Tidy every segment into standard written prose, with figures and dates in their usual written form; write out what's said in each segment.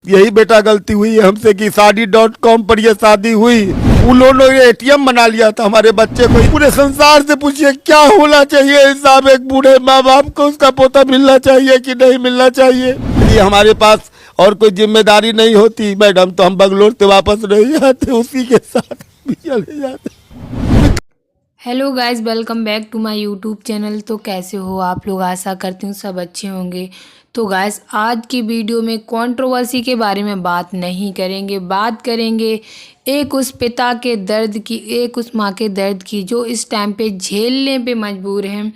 यही बेटा गलती हुई है हमसे कि शादी.com पर ये शादी हुई। उन लोगों ने एटीएम बना लिया था हमारे बच्चे को। पूरे संसार से पूछिए क्या होना चाहिए साहब, एक बूढ़े माँ बाप को उसका पोता मिलना चाहिए कि नहीं मिलना चाहिए। ये हमारे पास और कोई जिम्मेदारी नहीं होती मैडम तो हम बंगलोर से वापस नहीं आते, उसी के साथ भी चले जाते। Hello guys, welcome back to my YouTube channel. तो कैसे हो आप लोग? आशा करती हूँ सब अच्छे होंगे। तो गाइस, आज की वीडियो में कंट्रोवर्सी के बारे में बात नहीं करेंगे, बात करेंगे एक उस पिता के दर्द की, एक उस माँ के दर्द की जो इस टाइम पे झेलने पे मजबूर हैं।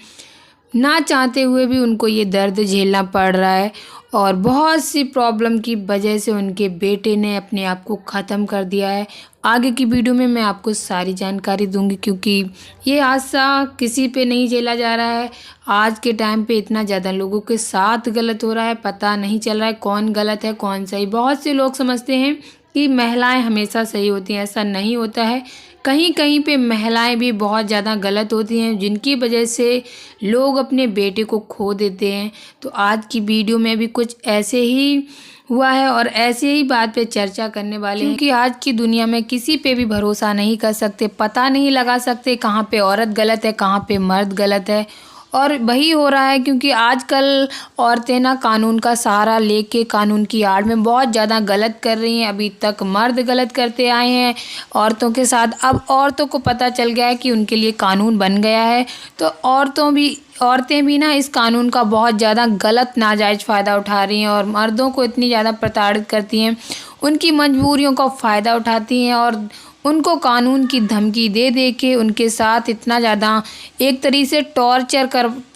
ना चाहते हुए भी उनको ये दर्द झेलना पड़ रहा है और बहुत सी प्रॉब्लम की वजह से उनके बेटे ने अपने आप को ख़त्म कर दिया है। आगे की वीडियो में मैं आपको सारी जानकारी दूंगी क्योंकि ये हादसा किसी पे नहीं झेला जा रहा है। आज के टाइम पे इतना ज़्यादा लोगों के साथ गलत हो रहा है, पता नहीं चल रहा है कौन गलत है कौन सही। बहुत से लोग समझते हैं कि महिलाएं हमेशा सही होती हैं, ऐसा नहीं होता है। कहीं कहीं पे महिलाएं भी बहुत ज़्यादा गलत होती हैं जिनकी वजह से लोग अपने बेटे को खो देते हैं। तो आज की वीडियो में भी कुछ ऐसे ही हुआ है और ऐसे ही बात पे चर्चा करने वाले हैं क्योंकि आज की दुनिया में किसी पे भी भरोसा नहीं कर सकते, पता नहीं लगा सकते कहाँ पे औरत गलत है कहाँ पे मर्द गलत है। और वही हो रहा है क्योंकि आजकल औरतें ना कानून का सहारा लेके कानून की आड़ में बहुत ज़्यादा गलत कर रही हैं। अभी तक मर्द गलत करते आए हैं औरतों के साथ, अब औरतों को पता चल गया है कि उनके लिए कानून बन गया है। तो औरतें भी ना इस कानून का बहुत ज़्यादा गलत नाजायज़ फ़ायदा उठा रही हैं और मर्दों को इतनी ज़्यादा प्रताड़ित करती हैं, उनकी मजबूरियों का फ़ायदा उठाती हैं और उनको कानून की धमकी दे दे के उनके साथ इतना ज़्यादा एक तरीके से टॉर्चर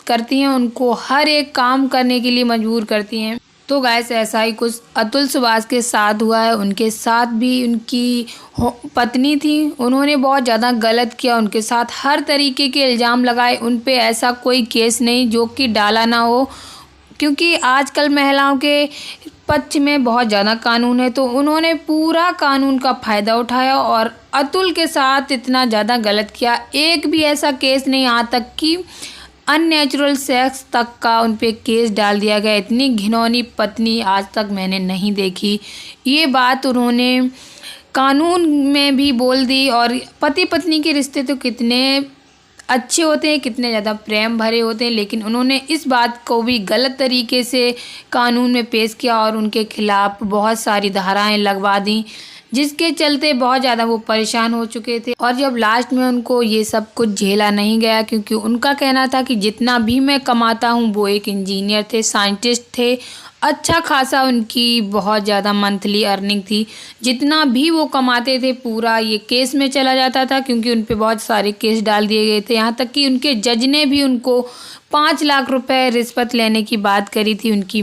करती हैं, उनको हर एक काम करने के लिए मजबूर करती हैं। तो गाइस, ऐसा ही कुछ अतुल सुभाष के साथ हुआ है। उनके साथ भी उनकी पत्नी थी, उन्होंने बहुत ज़्यादा गलत किया, उनके साथ हर तरीके के इल्ज़ाम लगाए। उन पे ऐसा कोई केस नहीं जो कि डाला ना हो क्योंकि आजकल महिलाओं के पक्ष में बहुत ज़्यादा कानून है। तो उन्होंने पूरा कानून का फ़ायदा उठाया और अतुल के साथ इतना ज़्यादा गलत किया। एक भी ऐसा केस नहीं, यहाँ तक कि अननेचुरल सेक्स तक का उन पे केस डाल दिया गया। इतनी घिनौनी पत्नी आज तक मैंने नहीं देखी। ये बात उन्होंने कानून में भी बोल दी। और पति पत्नी के रिश्ते तो कितने अच्छे होते हैं, कितने ज़्यादा प्रेम भरे होते हैं, लेकिन उन्होंने इस बात को भी गलत तरीके से कानून में पेश किया और उनके खिलाफ बहुत सारी धाराएं लगवा दी जिसके चलते बहुत ज़्यादा वो परेशान हो चुके थे। और जब लास्ट में उनको ये सब कुछ झेला नहीं गया क्योंकि उनका कहना था कि जितना भी मैं कमाता हूँ, वो एक इंजीनियर थे, साइंटिस्ट थे, अच्छा खासा उनकी बहुत ज़्यादा मंथली अर्निंग थी, जितना भी वो कमाते थे पूरा ये केस में चला जाता था क्योंकि उन पे बहुत सारे केस डाल दिए गए थे। यहाँ तक कि उनके जज ने भी उनको 5 लाख रुपए रिश्वत लेने की बात करी थी। उनकी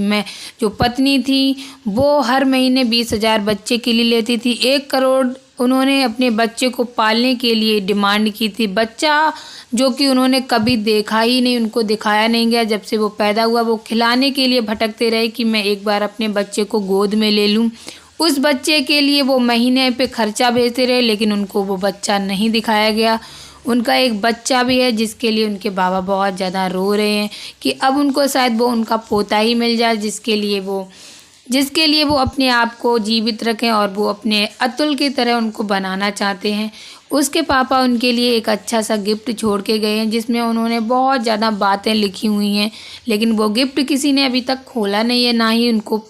जो पत्नी थी वो हर महीने 20,000 बच्चे के लिए लेती थी, 1 करोड़ उन्होंने अपने बच्चे को पालने के लिए डिमांड की थी। बच्चा जो कि उन्होंने कभी देखा ही नहीं, उनको दिखाया नहीं गया। जब से वो पैदा हुआ वो खिलाने के लिए भटकते रहे कि मैं एक बार अपने बच्चे को गोद में ले लूं। उस बच्चे के लिए वो महीने पे खर्चा भेजते रहे लेकिन उनको वो बच्चा नहीं दिखाया गया। उनका एक बच्चा भी है जिसके लिए उनके बाबा बहुत ज़्यादा रो रहे हैं कि अब उनको शायद वो उनका पोता ही मिल जाए जिसके लिए वो अपने आप को जीवित रखें और वो अपने अतुल की तरह उनको बनाना चाहते हैं। उसके पापा उनके लिए एक अच्छा सा गिफ्ट छोड़ के गए हैं जिसमें उन्होंने बहुत ज़्यादा बातें लिखी हुई हैं, लेकिन वो गिफ्ट किसी ने अभी तक खोला नहीं है, ना ही उनको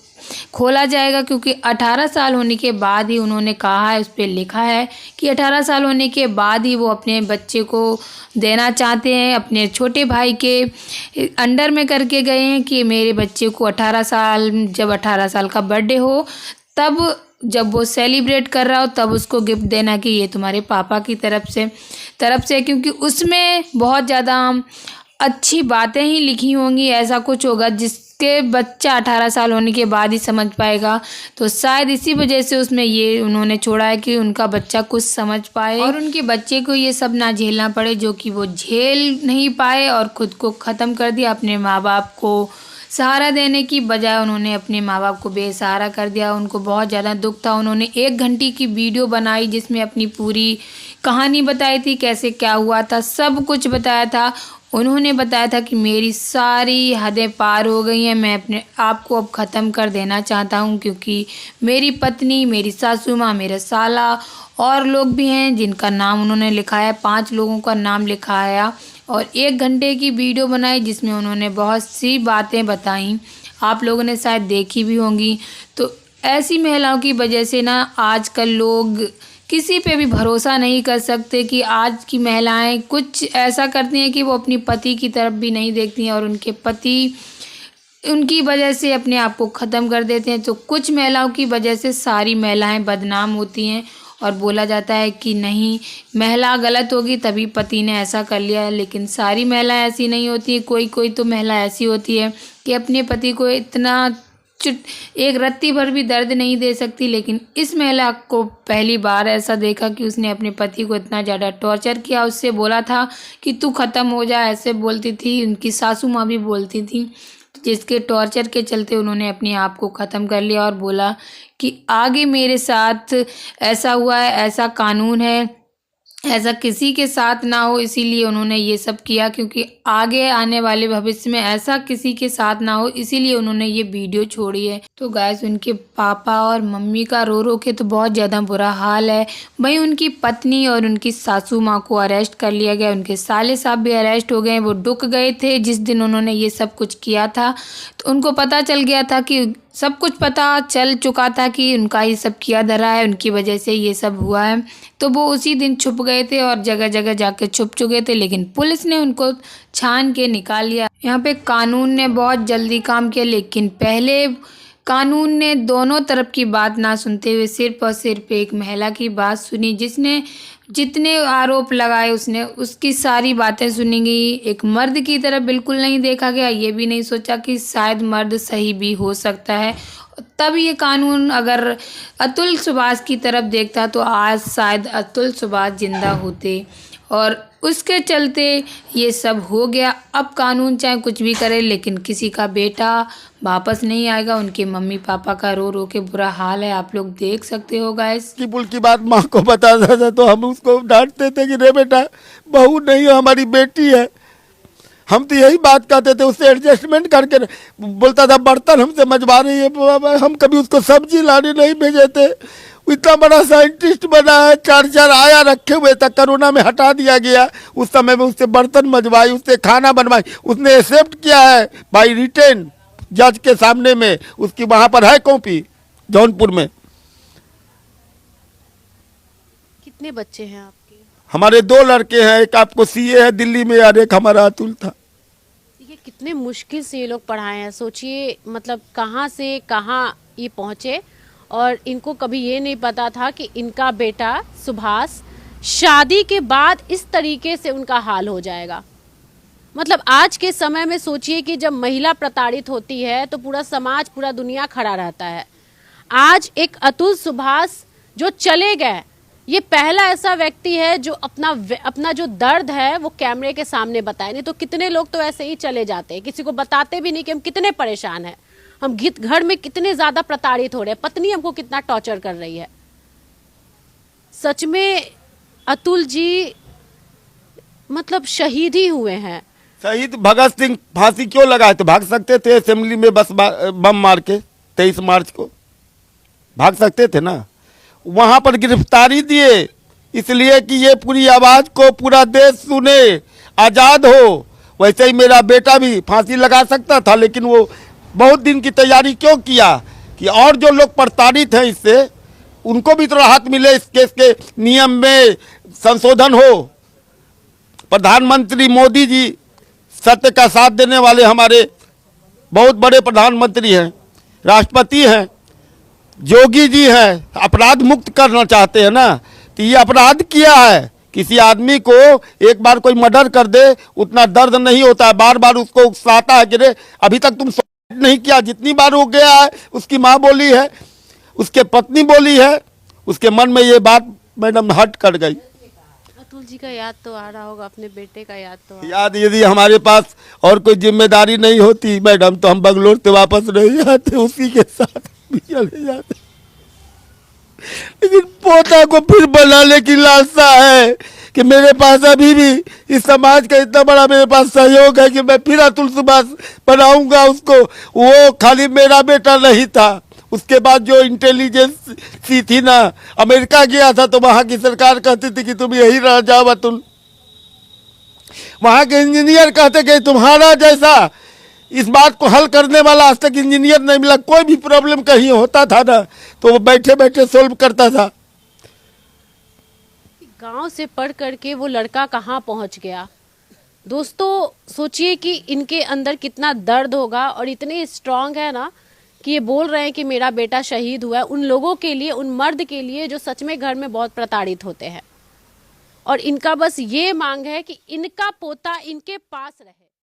खोला जाएगा क्योंकि 18 साल होने के बाद ही उन्होंने कहा है, उस पर लिखा है कि 18 साल होने के बाद ही वो अपने बच्चे को देना चाहते हैं। अपने छोटे भाई के अंडर में करके गए हैं कि मेरे बच्चे को 18 साल का बर्थडे हो, तब जब वो सेलिब्रेट कर रहा हो तब उसको गिफ्ट देना कि ये तुम्हारे पापा की तरफ से क्योंकि उसमें बहुत ज़्यादा अच्छी बातें ही लिखी होंगी। ऐसा कुछ होगा जिसके बच्चा 18 साल होने के बाद ही समझ पाएगा। तो शायद इसी वजह से उसमें ये उन्होंने छोड़ा है कि उनका बच्चा कुछ समझ पाए और उनके बच्चे को ये सब ना झेलना पड़े जो कि वो झेल नहीं पाए और ख़ुद को ख़त्म कर दिया। अपने माँ बाप को सहारा देने की बजाय उन्होंने अपने माँ बाप को बेसहारा कर दिया। उनको बहुत ज़्यादा दुख था। उन्होंने 1 घंटे की वीडियो बनाई जिसमें अपनी पूरी कहानी बताई थी, कैसे क्या हुआ था, सब कुछ बताया था। उन्होंने बताया था कि मेरी सारी हदें पार हो गई हैं, मैं अपने आप को अब ख़त्म कर देना चाहता हूं, क्योंकि मेरी पत्नी, मेरी सासू माँ, मेरा साला और लोग भी हैं जिनका नाम उन्होंने लिखाया, 5 लोगों का नाम लिखाया और 1 घंटे की वीडियो बनाई जिसमें उन्होंने बहुत सी बातें बताई, आप लोगों ने शायद देखी भी होंगी। तो ऐसी महिलाओं की वजह से ना आजकल लोग किसी पे भी भरोसा नहीं कर सकते कि आज की महिलाएं कुछ ऐसा करती हैं कि वो अपनी पति की तरफ भी नहीं देखती हैं और उनके पति उनकी वजह से अपने आप को ख़त्म कर देते हैं। तो कुछ महिलाओं की वजह से सारी महिलाएं बदनाम होती हैं और बोला जाता है कि नहीं, महिला गलत होगी तभी पति ने ऐसा कर लिया है, लेकिन सारी महिलाएं ऐसी नहीं होती है। कोई कोई तो महिला ऐसी होती है कि अपने पति को इतना एक रत्ती भर भी दर्द नहीं दे सकती, लेकिन इस महिला को पहली बार ऐसा देखा कि उसने अपने पति को इतना ज़्यादा टॉर्चर किया। उससे बोला था कि तू ख़त्म हो जा, ऐसे बोलती थी, उनकी सासू माँ भी बोलती थी, जिसके टॉर्चर के चलते उन्होंने अपने आप को ख़त्म कर लिया और बोला कि आगे मेरे साथ ऐसा हुआ है, ऐसा कानून है, ऐसा किसी के साथ ना हो, इसीलिए उन्होंने ये सब किया, क्योंकि आगे आने वाले भविष्य में ऐसा किसी के साथ ना हो, इसीलिए उन्होंने ये वीडियो छोड़ी है। तो गाइस, उनके पापा और मम्मी का रो रो के तो बहुत ज़्यादा बुरा हाल है। वहीं उनकी पत्नी और उनकी सासू माँ को अरेस्ट कर लिया गया, उनके साले साहब भी अरेस्ट हो गए। वो डुक गए थे जिस दिन उन्होंने ये सब कुछ किया था, तो उनको पता चल गया था कि सब कुछ पता चल चुका था कि उनका ये सब किया धरा है, उनकी वजह से ये सब हुआ है। तो वो उसी दिन छुप गए थे और जगह जगह जाके छुप चुके थे, लेकिन पुलिस ने उनको छान के निकाल लिया। यहाँ पे कानून ने बहुत जल्दी काम किया, लेकिन पहले कानून ने दोनों तरफ की बात ना सुनते हुए सिर्फ और सिर्फ एक महिला की बात सुनी, जिसने जितने आरोप लगाए उसने उसकी सारी बातें सुनी गई। एक मर्द की तरफ बिल्कुल नहीं देखा गया, ये भी नहीं सोचा कि शायद मर्द सही भी हो सकता है। तब ये कानून अगर अतुल सुभाष की तरफ देखता तो आज शायद अतुल सुभाष जिंदा होते, और उसके चलते ये सब हो गया। अब कानून चाहे कुछ भी करे, लेकिन किसी का बेटा वापस नहीं आएगा। उनके मम्मी पापा का रो रो के बुरा हाल है, आप लोग देख सकते हो गाइस। की पुल की बात माँ को बताता था तो हम उसको डांटते थे कि रे बेटा, बहू नहीं है, हमारी बेटी है। हम तो यही बात कहते थे, उससे एडजस्टमेंट करके। बोलता था बर्तन हमसे मजवा रही है, हम कभी उसको सब्जी लाने नहीं भेजे थे। इतना बड़ा साइंटिस्ट बना है, 4 आया रखे हुए था, कोरोना में हटा दिया गया। उस समय में उससे बर्तन मजवाई, उससे खाना बनवाई, उसने एक्सेप्ट किया है बाई रिटेन जज के सामने में। उसकी वहाँ पर है कॉपी जौनपुर में। कितने बच्चे हैं आपके? हमारे 2 लड़के हैं, एक आपको सीए है दिल्ली में और एक हमारा अतुल था। ये कितने मुश्किल से ये लोग पढ़ाए हैं, सोचिए, मतलब कहाँ से कहाँ ये पहुँचे। और इनको कभी ये नहीं पता था कि इनका बेटा सुभाष शादी के बाद इस तरीके से उनका हाल हो जाएगा। मतलब आज के समय में सोचिए कि जब महिला प्रताड़ित होती है तो पूरा समाज, पूरा दुनिया खड़ा रहता है। आज एक अतुल सुभाष जो चले गए, ये पहला ऐसा व्यक्ति है जो अपना जो दर्द है वो कैमरे के सामने बताए। नहीं तो कितने लोग तो ऐसे ही चले जाते हैं, किसी को बताते भी नहीं कि हम कितने परेशान हैं, हम घर में कितने ज्यादा प्रताड़ित हो रहे हैं, पत्नी हमको कितना टॉर्चर कर रही है। सच में अतुल जी मतलब शहीद ही हुए हैं। शहीद भगत सिंह फांसी क्यों लगाए थे? भाग सकते थे असेंबली में बस बम मार के 23 मार्च को, भाग सकते थे ना। वहां पर गिरफ्तारी दिए इसलिए कि ये पूरी आवाज को पूरा देश सुने, आजाद हो। वैसे ही मेरा बेटा भी फांसी लगा सकता था, लेकिन वो बहुत दिन की तैयारी क्यों किया कि और जो लोग प्रताड़ित हैं इससे उनको भी तो राहत मिले, इस केस के नियम में संशोधन हो। प्रधानमंत्री मोदी जी सत्य का साथ देने वाले हमारे बहुत बड़े प्रधानमंत्री हैं, राष्ट्रपति हैं, जोगी जी हैं, अपराध मुक्त करना चाहते हैं ना। तो ये अपराध किया है, किसी आदमी को एक बार कोई मर्डर कर दे उतना दर्द नहीं होता है, बार बार उसको उकसाता है कि रे अभी तक तुम नहीं किया। जितनी बार हो गया है, उसकी माँ बोली है, उसके पत्नी बोली है, उसके मन में ये बात मैडम हट कर गई। अतुल जी का याद तो आ रहा होगा, अपने बेटे का याद तो याद यदि हमारे पास और कोई जिम्मेदारी नहीं होती मैडम तो हम बंगलोर से वापस नहीं आते, उसी के साथ भी चले जाते। लेकिन पोता को फिर बनाने की लालसा है कि मेरे पास अभी भी इस समाज का इतना बड़ा मेरे पास सहयोग है कि मैं फिर अतुल सुभाष बनाऊंगा उसको। वो खाली मेरा बेटा नहीं था, उसके बाद जो इंटेलिजेंस सी थी ना, अमेरिका गया था तो वहां की सरकार कहती थी कि तुम यही रह जाओ अतुल। वहां के इंजीनियर कहते कि तुम्हारा जैसा इस बात को हल करने वाला आज तक इंजीनियर नहीं मिला। कोई भी प्रॉब्लम कहीं होता था ना तो वो बैठे बैठे सोल्व करता था। गांव से पढ़ करके वो लड़का कहाँ पहुंच गया। दोस्तों सोचिए कि इनके अंदर कितना दर्द होगा, और इतने स्ट्रांग है ना कि ये बोल रहे हैं कि मेरा बेटा शहीद हुआ है। उन लोगों के लिए, उन मर्द के लिए जो सच में घर में बहुत प्रताड़ित होते हैं, और इनका बस ये मांग है कि इनका पोता इनके पास रहे।